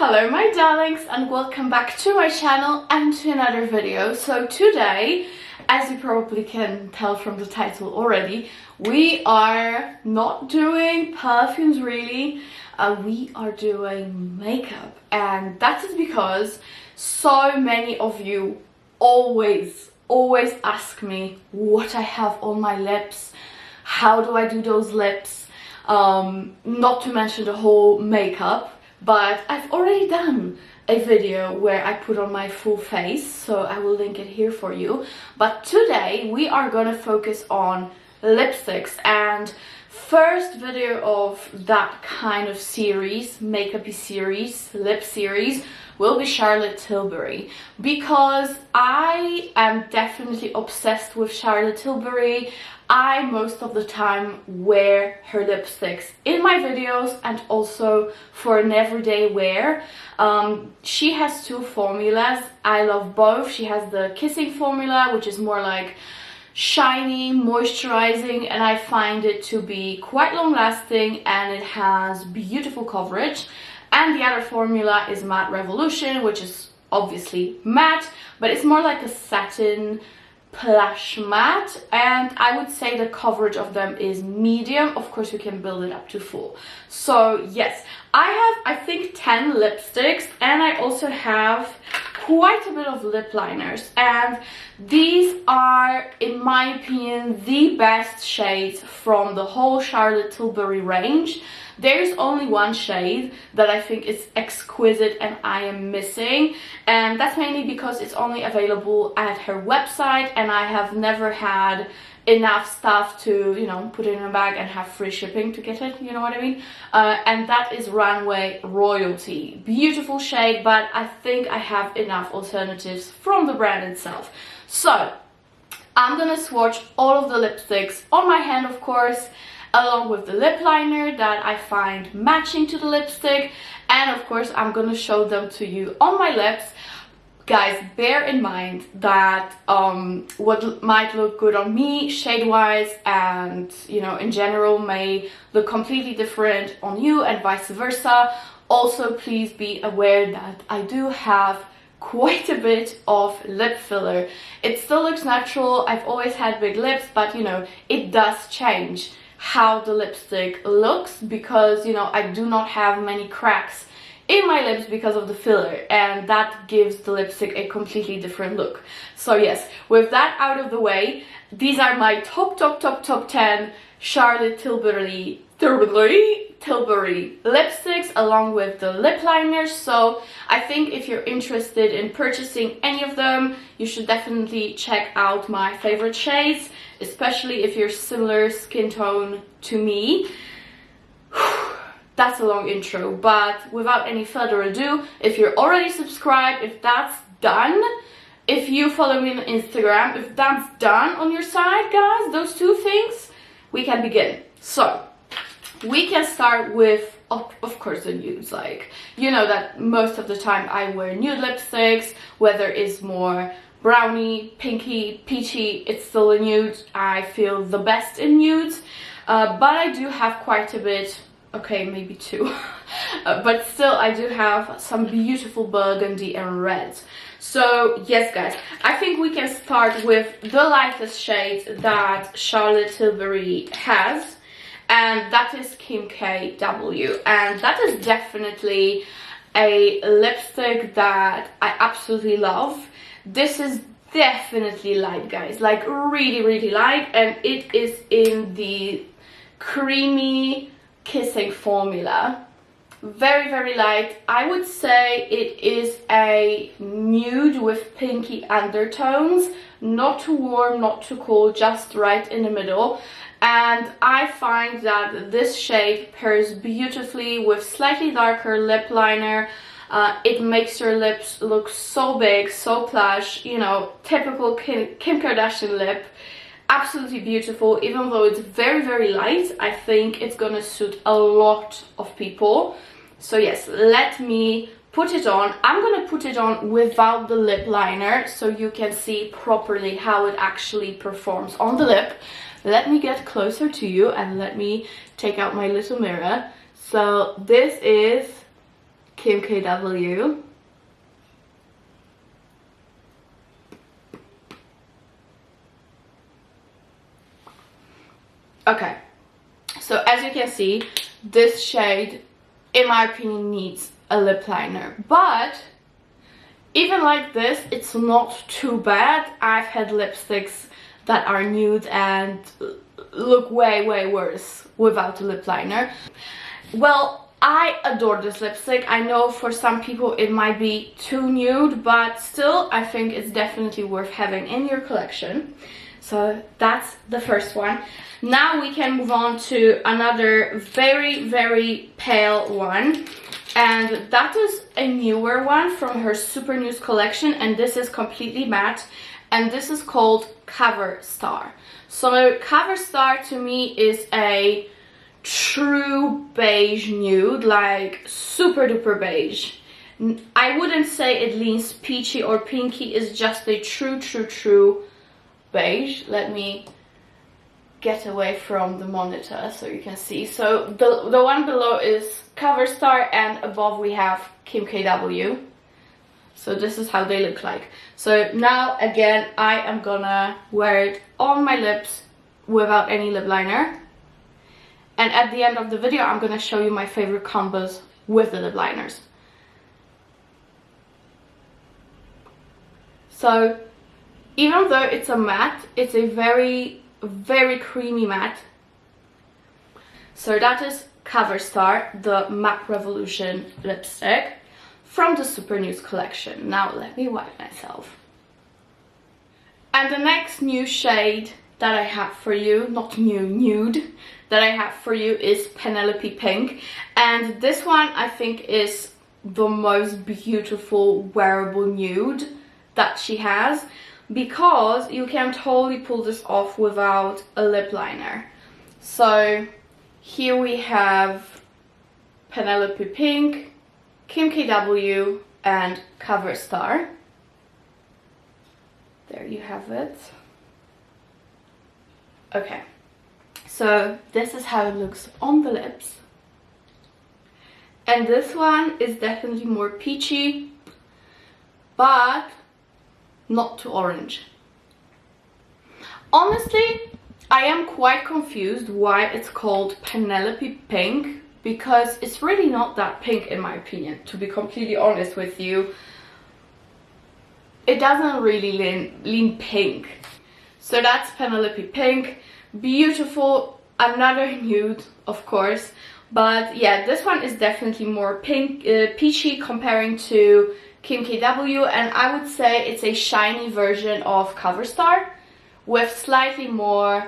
Hello my darlings and welcome back to my channel and to another video. So today, as you probably can tell from the title already, we are not doing perfumes really, we are doing makeup, and that is because so many of you always ask me what I have on my lips, how do I do those lips, not to mention the whole makeup. But I've already done a video where I put on my full face, so I will link it here for you. But today we are gonna focus on lipsticks, and first video of that kind of series, makeup-y series, lip series, will be Charlotte Tilbury, because I am definitely obsessed with Charlotte Tilbury. I most of the time wear her lipsticks in my videos and also for an everyday wear. She has two formulas. I love both. She has the kissing formula, which is more like shiny, moisturizing, and I find it to be quite long lasting and it has beautiful coverage. And the other formula is Matte Revolution, which is obviously matte, but it's more like a satin plush matte, and I would say the coverage of them is medium. Of course you can build it up to full. So yes, I have I think 10 lipsticks, and I also have quite a bit of lip liners, and these are in my opinion the best shades from the whole Charlotte Tilbury range. There's only one shade that I think is exquisite and I am missing, and that's mainly because it's only available at her website and I have never had enough stuff to, you know, put it in a bag and have free shipping to get it, you know what I mean? And that is Runway Royalty. Beautiful shade, but I think I have enough alternatives from the brand itself. So I'm gonna swatch all of the lipsticks on my hand, of course, along with the lip liner that I find matching to the lipstick, and of course I'm gonna show them to you on my lips. Guys, bear in mind that what might look good on me shade wise and, you know, in general may look completely different on you and vice versa. Also please be aware that I do have quite a bit of lip filler. It still looks natural. I've always had big lips, but you know, it does change how the lipstick looks, because you know, I do not have many cracks in my lips because of the filler, and that gives the lipstick a completely different look. So yes, with that out of the way, these are my top 10 Charlotte Tilbury lipsticks along with the lip liners. So I think if you're interested in purchasing any of them, you should definitely check out my favorite shades, especially if you're similar skin tone to me. That's a long intro, but without any further ado, if you're already subscribed, if that's done, if you follow me on Instagram, if that's done on your side, guys, those two things, we can begin. So we can start with, of course, the nudes. Like, you know that most of the time I wear nude lipsticks, whether it's more brownie, pinky, peachy, it's still a nude. I feel the best in nudes, but I do have quite a bit, okay, maybe two, but still I do have some beautiful burgundy and reds. So yes guys, I think we can start with the lightest shade that Charlotte Tilbury has, and that is Kim KW, and that is definitely a lipstick that I absolutely love. This is definitely light, guys, like really light, and it is in the creamy kissing formula. Very light. I would say it is a nude with pinky undertones, not too warm, not too cold, just right in the middle. And I find that this shade pairs beautifully with slightly darker lip liner. It makes your lips look so big, so plush, you know, typical Kim Kardashian lip. Absolutely beautiful. Even though it's very light, I think it's gonna suit a lot of people. So yes, let me put it on. I'm gonna put it on without the lip liner so you can see properly how it actually performs on the lip. Let me get closer to you and let me take out my little mirror. So this is Kim KW. Okay, so as you can see, this shade, in my opinion, needs a lip liner, but even like this, it's not too bad. I've had lipsticks that are nude and look way worse without a lip liner. Well, I adore this lipstick. I know for some people it might be too nude, but still I think it's definitely worth having in your collection. So that's the first one. Now we can move on to another very pale one, and that is a newer one from her Super Nudes collection, and this is completely matte, and this is called Cover Star. So Cover Star to me is a true beige nude, like super duper beige. I wouldn't say it leans peachy or pinky, it's just a true beige. Let me get away from the monitor so you can see. So the one below is Cover Star, and above we have Kim KW. So this is how they look like. So now again I am gonna wear it on my lips without any lip liner, and at the end of the video I'm gonna show you my favorite combos with the lip liners. So even though it's a matte, it's a very creamy matte. So that is Cover Star, the Matte Revolution lipstick from the Super Nudes collection. Now let me wipe myself. And the next new shade that I have for you, not new, nude, that I have for you is Penelope Pink. And this one I think is the most beautiful wearable nude that she has, because you can totally pull this off without a lip liner. So here we have Penelope Pink, Kim KW, and Cover Star. There you have it. Okay, so this is how it looks on the lips. And this one is definitely more peachy, but not too orange. Honestly, I am quite confused why it's called Penelope Pink, because it's really not that pink in my opinion, to be completely honest with you. It doesn't really lean pink. So that's Penelope Pink. Beautiful, another nude of course, but yeah, this one is definitely more pink, peachy comparing to Kim KW, and I would say it's a shiny version of Cover Star with slightly more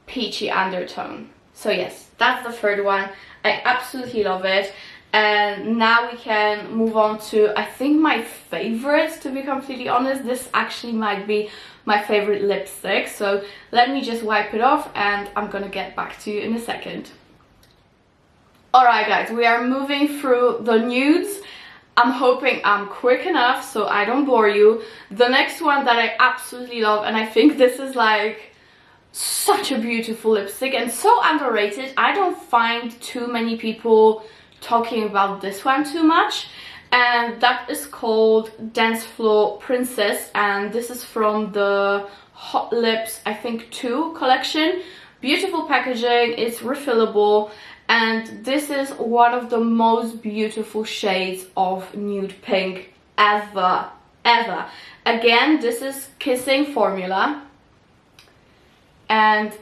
peachy undertone. So yes, that's the third one. I absolutely love it. And now we can move on to, I think, my favorite, to be completely honest. This actually might be my favorite lipstick, so let me just wipe it off and I'm gonna get back to you in a second. Alright guys, we are moving through the nudes. I'm hoping I'm quick enough so I don't bore you. The next one that I absolutely love, and I think this is like such a beautiful lipstick and so underrated. I don't find too many people talking about this one too much, and that is called Dancefloor Princess, and this is from the Hot Lips, I think 2 collection. Beautiful packaging, it's refillable, and this is one of the most beautiful shades of nude pink ever. Again, this is K.I.S.S.I.N.G formula, and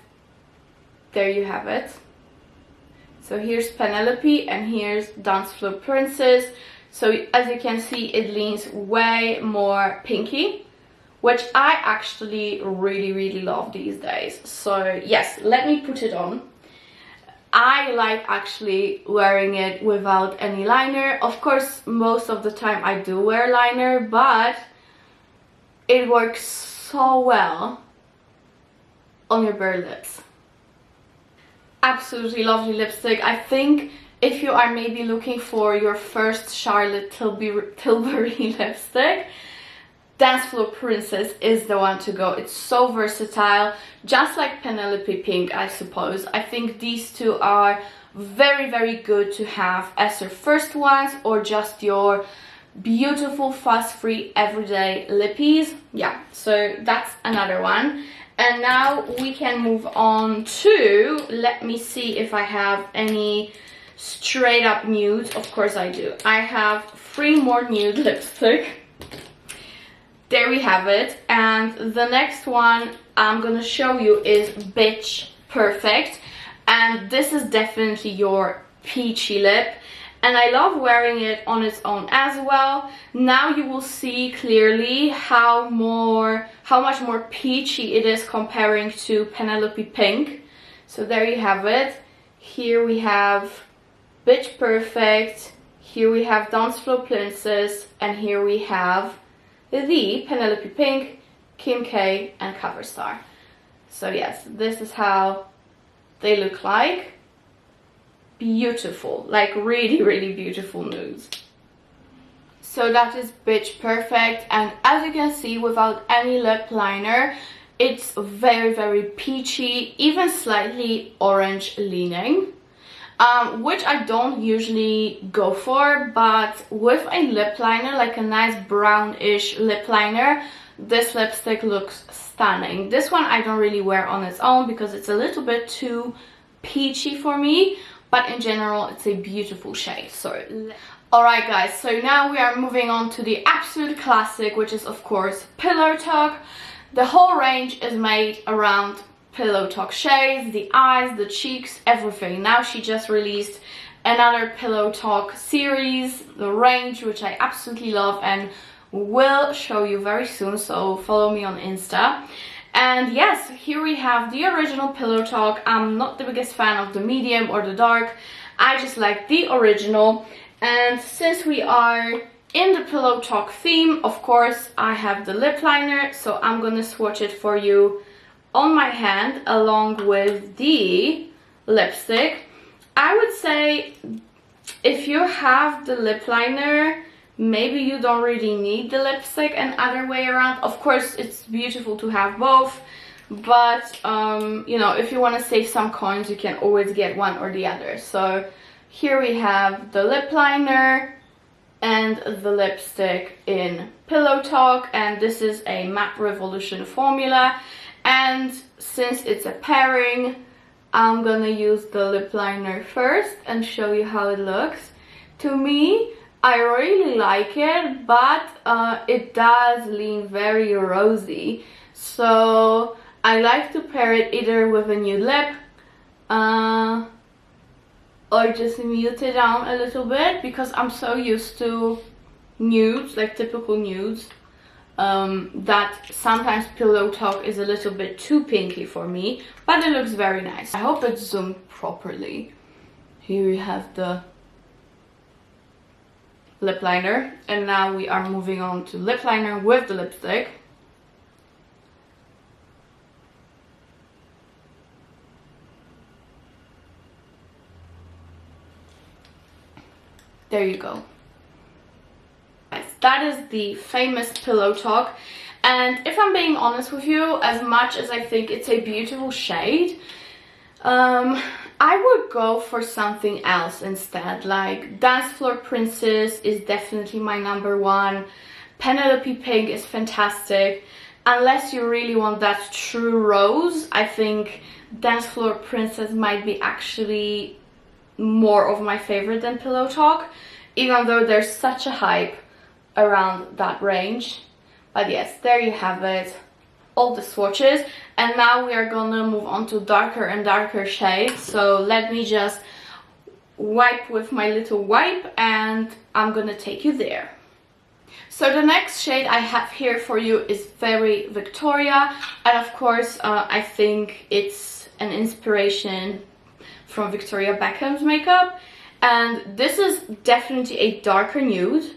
there you have it. So here's Penelope and here's Dancefloor Princess. So as you can see, it leans way more pinky, which I actually really love these days. So yes, let me put it on. I like actually wearing it without any liner. Of course, most of the time I do wear liner, but it works so well on your bare lips. Absolutely lovely lipstick. I think if you are maybe looking for your first Charlotte Tilbury lipstick, Dancefloor Princess is the one to go. It's so versatile, just like Penelope Pink, I suppose. I think these two are very, very good to have as your first ones, or just your beautiful fuss-free everyday lippies. Yeah, so that's another one. And now we can move on to, let me see if I have any straight up nudes. Of course I do. I have 3 more nude lipstick. There we have it. And the next one I'm gonna show you is Bitch Perfect. And this is definitely your peachy lip. And I love wearing it on its own as well. Now you will see clearly how much more peachy it is comparing to Penelope Pink. So there you have it. Here we have Bitch Perfect, here we have Dancefloor Princess, and here we have the Penelope Pink, Kim K, and Cover Star. So yes, this is how they look like. Beautiful, like really, really beautiful nudes. So that is Bitch Perfect, and as you can see, without any lip liner, it's very, very peachy, even slightly orange leaning, which I don't usually go for, but with a lip liner, like a nice brownish lip liner, this lipstick looks stunning. This one I don't really wear on its own because it's a little bit too peachy for me, but in general it's a beautiful shade. So alright guys, so now we are moving on to the absolute classic, which is of course Pillow Talk. The whole range is made around Pillow Talk shades, the eyes, the cheeks, everything. Now she just released another Pillow Talk series, the range, which I absolutely love and will show you very soon, so follow me on Insta. And yes, here we have the original Pillow Talk. I'm not the biggest fan of the medium or the dark. I just like the original. And since we are in the Pillow Talk theme, of course, I have the lip liner. So I'm gonna swatch it for you on my hand along with the lipstick. I would say if you have the lip liner, maybe you don't really need the lipstick, and other way around. Of course, it's beautiful to have both, but you know, if you want to save some coins, you can always get one or the other. So here we have the lip liner and the lipstick in Pillow Talk, and this is a Matte Revolution formula. And since it's a pairing, I'm gonna use the lip liner first and show you how it looks. To me, I really like it, but it does lean very rosy, so I like to pair it either with a nude lip or just mute it down a little bit, because I'm so used to nudes, like typical nudes, that sometimes Pillow Talk is a little bit too pinky for me, but it looks very nice. I hope it's zoomed properly. Here we have the lip liner, and now we are moving on to lip liner with the lipstick. There you go. That is the famous Pillow Talk, and if I'm being honest with you, as much as I think it's a beautiful shade, I would go for something else instead. Like Dancefloor Princess is definitely my #1. Penelope Pink is fantastic. Unless you really want that true rose, I think Dancefloor Princess might be actually more of my favorite than Pillow Talk, even though there's such a hype around that range. But yes, there you have it, all the swatches. And now we are gonna move on to darker and darker shades. So let me just wipe with my little wipe and I'm gonna take you there. So the next shade I have here for you is very Victoria, and of course I think it's an inspiration from Victoria Beckham's makeup, and this is definitely a darker nude.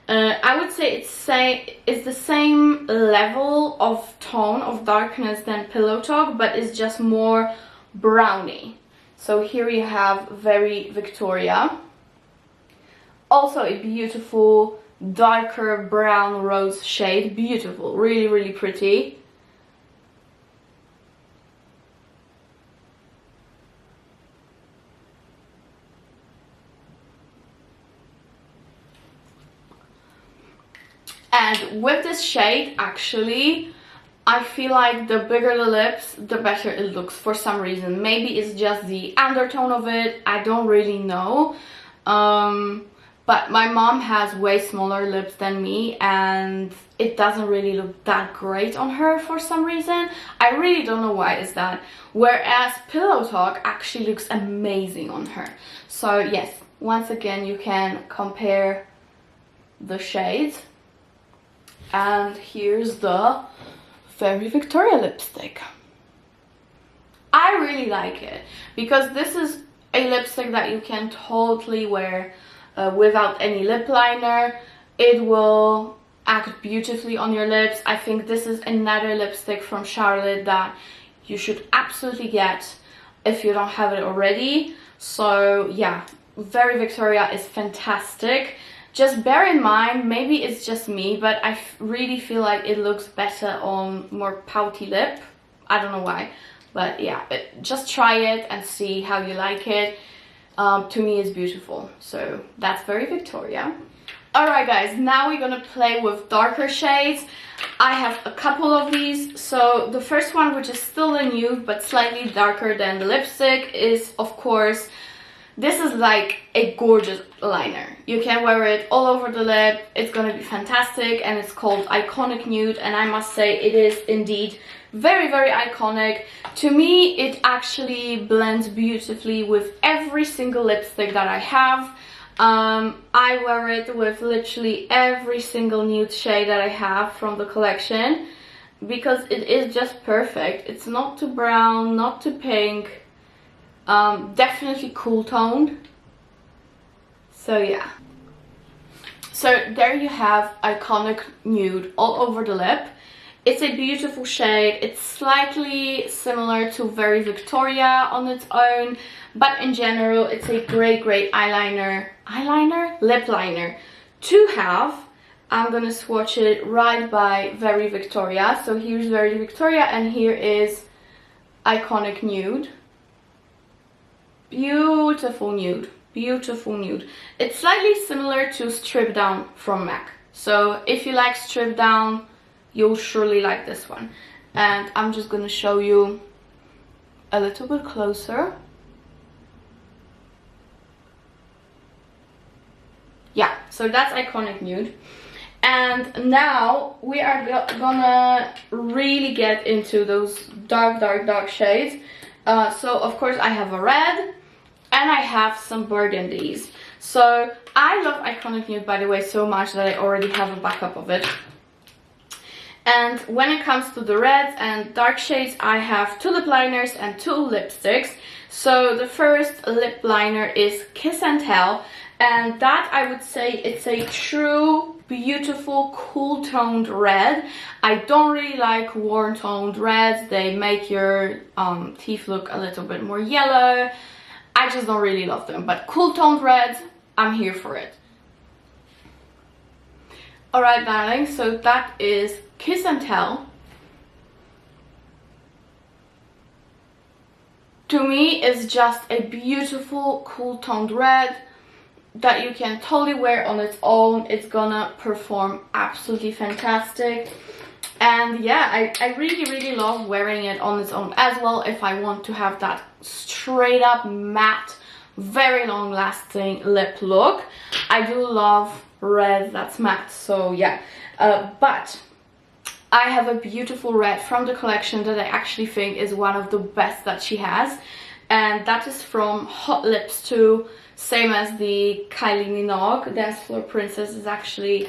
I would say it's the same level of tone of darkness than Pillow Talk, but it's just more browny. So here you have very Victoria. Also a beautiful darker brown rose shade. Beautiful, really, really pretty. And with this shade, actually, I feel like the bigger the lips, the better it looks for some reason. Maybe it's just the undertone of it, I don't really know. But my mom has way smaller lips than me, and it doesn't really look that great on her for some reason. I really don't know why is that. Whereas Pillow Talk actually looks amazing on her. So yes, once again, you can compare the shades. And here's the Very Victoria lipstick. I really like it because this is a lipstick that you can totally wear without any lip liner. It will act beautifully on your lips. I think this is another lipstick from Charlotte that you should absolutely get if you don't have it already. So yeah, Very Victoria is fantastic. Just bear in mind, maybe it's just me, but I really feel like it looks better on more pouty lip. I don't know why, but yeah, just try it and see how you like it. To me, it's beautiful. So that's Very Victoria. Alright guys, now we're gonna play with darker shades. I have a couple of these. So the first one, which is still a nude but slightly darker than the lipstick, is of course, this is like a gorgeous liner. You can wear it all over the lip. It's gonna be fantastic, and it's called Iconic Nude, and I must say it is indeed very, very iconic. To me, it actually blends beautifully with every single lipstick that I have. I wear it with literally every single nude shade that I have from the collection because it is just perfect. It's not too brown, not too pink, definitely cool toned. So yeah. So there you have Iconic Nude all over the lip. It's a beautiful shade. It's slightly similar to Very Victoria on its own, but in general it's a great lip liner to have. I'm gonna swatch it right by Very Victoria. So here's Very Victoria and here is Iconic Nude. Beautiful nude, beautiful nude. It's slightly similar to Strip Down from MAC. So if you like Strip Down, you'll surely like this one. And I'm just gonna show you a little bit closer. Yeah, so that's Iconic Nude. And now we are gonna really get into those dark shades. So of course I have a red and I have some burgundies. So I love Iconic Nude, by the way, so much that I already have a backup of it. And when it comes to the reds and dark shades, I have 2 lip liners and 2 lipsticks. So the first lip liner is K.I.S.S.I.N.G, and that I would say it's a true, beautiful, cool toned red. I don't really like warm toned reds. They make your teeth look a little bit more yellow. I just don't really love them, but cool toned reds, I'm here for it. Alright darling, so that is K.I.S.S.I.N.G. To me, it's just a beautiful, cool toned red that you can totally wear on its own. It's gonna perform absolutely fantastic. And yeah, I really love wearing it on its own as well if I want to have that straight up matte, very long lasting lip look. I do love red that's matte, so yeah. But I have a beautiful red from the collection that I actually think is one of the best that she has, and that is from Hot Lips 2, same as the Kylie Minogue. Dancefloor Princess is actually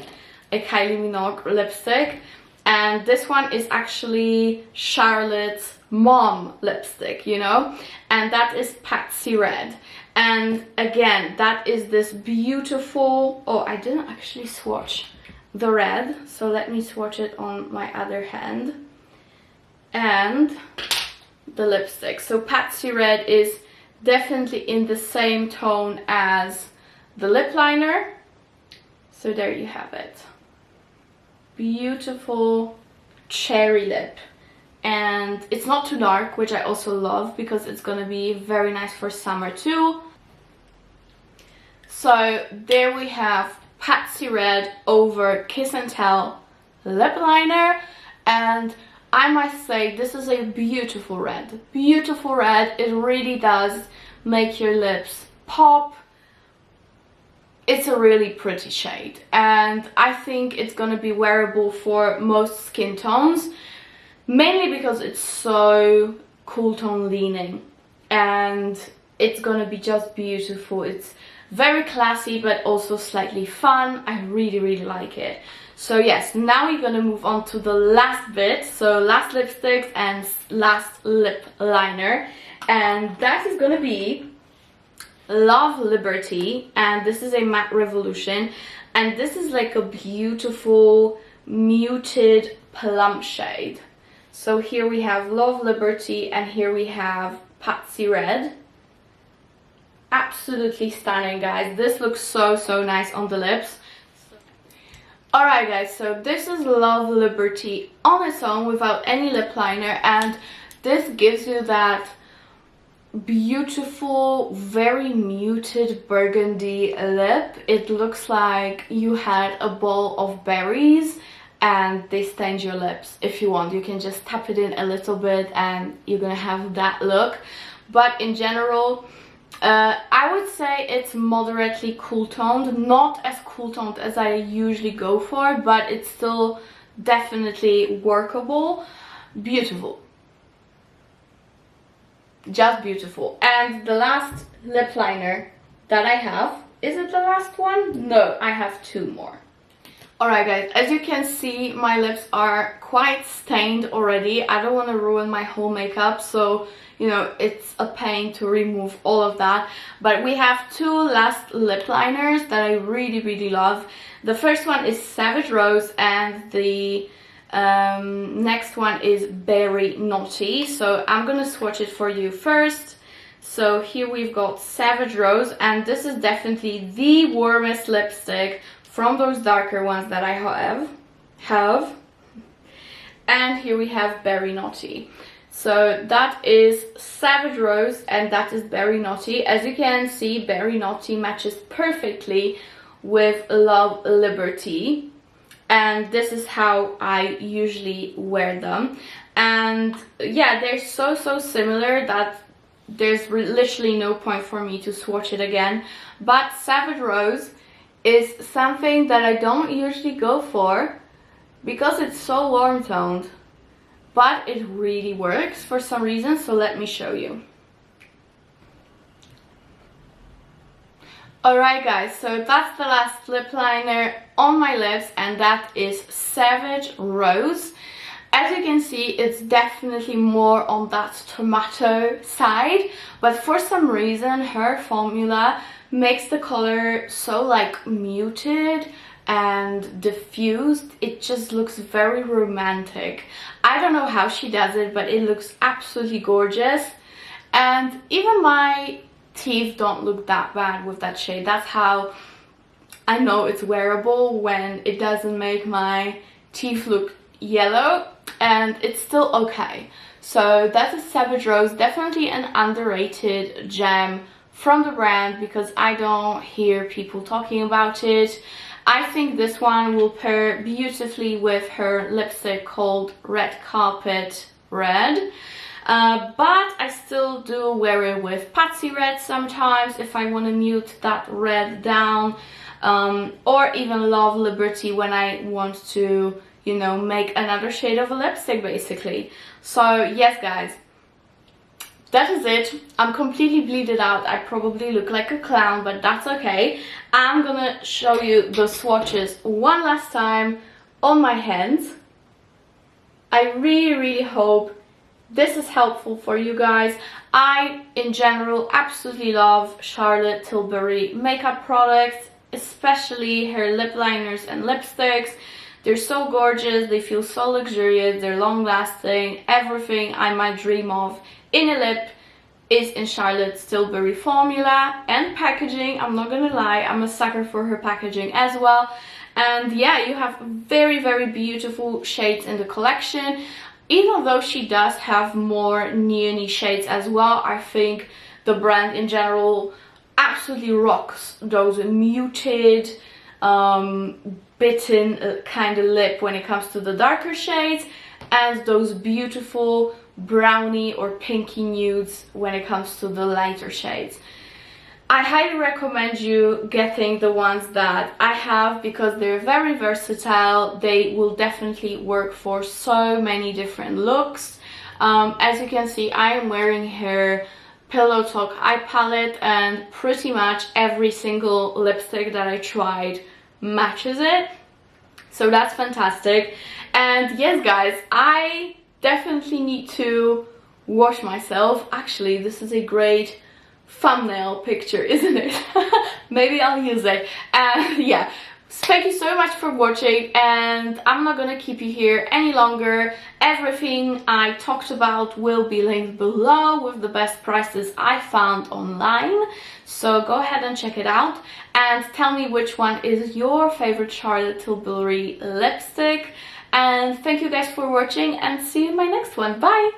a Kylie Minogue lipstick, and this one is actually Charlotte's mom lipstick, you know, and that is Patsy Red. And again, that is this beautiful, oh, I didn't actually swatch the red, so let me swatch it on my other hand. And the lipstick, so Patsy Red is definitely in the same tone as the lip liner. So there you have it, beautiful cherry lip, and it's not too dark, which I also love because it's gonna be very nice for summer too. So there we have Patsy Red over K.I.S.S.I.N.G lip liner, and I must say this is a beautiful red. Beautiful red. It really does make your lips pop. It's a really pretty shade, and I think it's gonna be wearable for most skin tones, mainly because it's so cool tone leaning, and it's gonna be just beautiful. It's very classy but also slightly fun. I really like it. So yes, now we're gonna move on to the last bit, so last lipsticks and last lip liner, and that is gonna be Love Liberty, and this is a matte revolution, and this is like a beautiful muted plum shade. So here we have Love Liberty, and here we have Patsy Red. Absolutely stunning, guys. This looks so nice on the lips. Alright guys, so this is Love Liberty on its own without any lip liner, and this gives you that beautiful, very muted burgundy lip. It looks like you had a bowl of berries and they stained your lips. If you want, you can just tap it in a little bit and you're gonna have that look. But in general, I would say it's moderately cool toned, not as cool toned as I usually go for, but it's still definitely workable. Beautiful. Just beautiful. And the last lip liner that I have, is it the last one? No, I have two more. Alright guys, as you can see, my lips are quite stained already. I don't want to ruin my whole makeup, so you know, it's a pain to remove all of that. But we have two last lip liners that I really love. The first one is Savage Rose, and the next one is Berry Naughty. So I'm gonna swatch it for you first. So here we've got Savage Rose, and this is definitely the warmest lipstick from those darker ones that I have. And here we have Berry Naughty. So that is Savage Rose and that is Berry Naughty. As you can see, Berry Naughty matches perfectly with Love Liberty. And this is how I usually wear them, and yeah, they're so similar that there's literally no point for me to swatch it again. But Savage Rose is something that I don't usually go for because it's so warm toned, but it really works for some reason, so let me show you. Alright guys, so that's the last lip liner on my lips, and that is Savage Rose. As you can see, it's definitely more on that tomato side, but for some reason her formula makes the color so like muted and diffused. It just looks very romantic. I don't know how she does it, but it looks absolutely gorgeous, and even my teeth don't look that bad with that shade. That's how I know it's wearable, when it doesn't make my teeth look yellow and it's still okay. So that is Savage Rose, definitely an underrated gem from the brand because I don't hear people talking about it. I think this one will pair beautifully with her lipstick called Red Carpet Red. But I still do wear it with Patsy Red sometimes if I want to mute that red down, or even Love Liberty when I want to, you know, make another shade of a lipstick basically. So yes guys, that is it. I'm completely bleeded out. I probably look like a clown, but that's okay. I'm gonna show you the swatches one last time on my hands. I really hope this is helpful for you guys. I, in general, absolutely love Charlotte Tilbury makeup products, especially her lip liners and lipsticks. They're so gorgeous, they feel so luxurious, they're long-lasting. Everything I might dream of in a lip is in Charlotte Tilbury formula and packaging. I'm not gonna lie, I'm a sucker for her packaging as well. And yeah, you have very beautiful shades in the collection. Even though she does have more neony shades as well, I think the brand in general absolutely rocks those muted, bitten kind of lip when it comes to the darker shades, and those beautiful brownie or pinky nudes when it comes to the lighter shades. I highly recommend you getting the ones that I have because they're very versatile. They will definitely work for so many different looks. As you can see, I am wearing her Pillow Talk eye palette, and pretty much every single lipstick that I tried matches it. So that's fantastic. And yes guys, I definitely need to wash myself. Actually, this is a great thumbnail picture, isn't it? Maybe I'll use it. And yeah, thank you so much for watching, and I'm not gonna keep you here any longer. Everything I talked about will be linked below with the best prices I found online, so go ahead and check it out and tell me which one is your favorite Charlotte Tilbury lipstick. And thank you guys for watching, and see you in my next one. Bye!